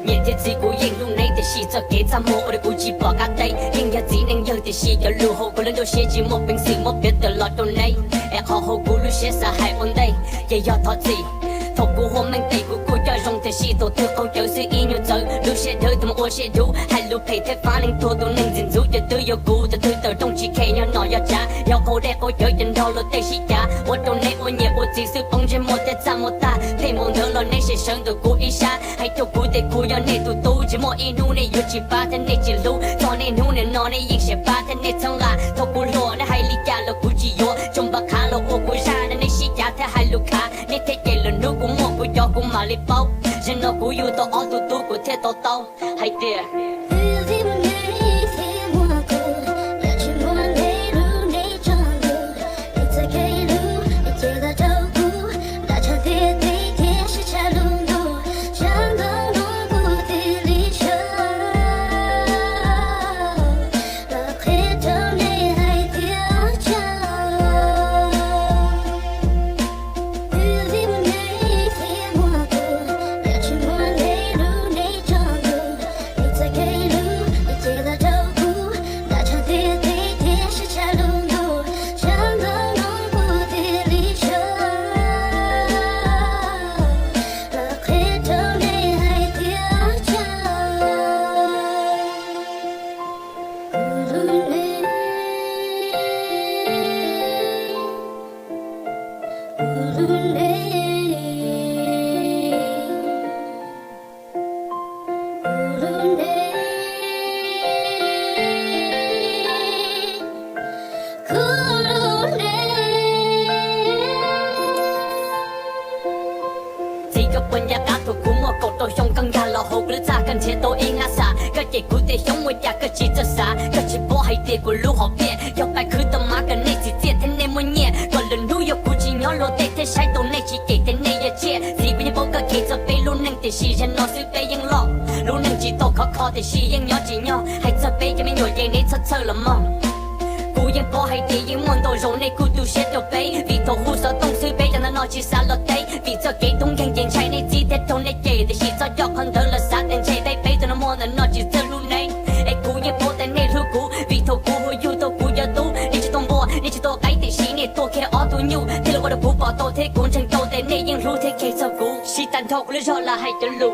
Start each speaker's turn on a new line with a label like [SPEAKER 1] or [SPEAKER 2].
[SPEAKER 1] 年的自古引入内的戏，这给咱们我的估计不敢对，人家只能有的戏要如何，可能都写寂寞，平时我别得老多内，好好顾虑些啥还问题，也要讨自己。透过我们对过古要用的戏都最后就是一扭走，路线头他们我写路，海路配太法令多都能忍住，也都有顾的头的动机看要闹要加，要后来我有人到了对戏呀，我懂内我也我只是碰见没得这么大，配蒙得了那些生的顾一下，还有顾得顾要内度都寂寞一路内有几把的那几路，昨年路内闹内一些把的那层啦，透过落那海里加了估计有，中把看了我顾啥的那些家的海路卡，你太给了路。我不要过马里包，人老不有到奥都都过铁刀刀，还得。的戏影鸟几鸟，还这杯也没有眼泪测测了吗？孤雁波海电影梦到容内孤独写掉杯，里头胡说东西被让他闹起杀了堆，比这给东看见菜内几天头内给的戏早要看透了啥人菜内被着那么能闹起这路内，孤雁波在内路孤，里头孤会有头孤要都，你去东波，你去多改的戏你多看奥多牛，听了我的不报都推工程都在内影路推开这孤，西单头了绕了海的路。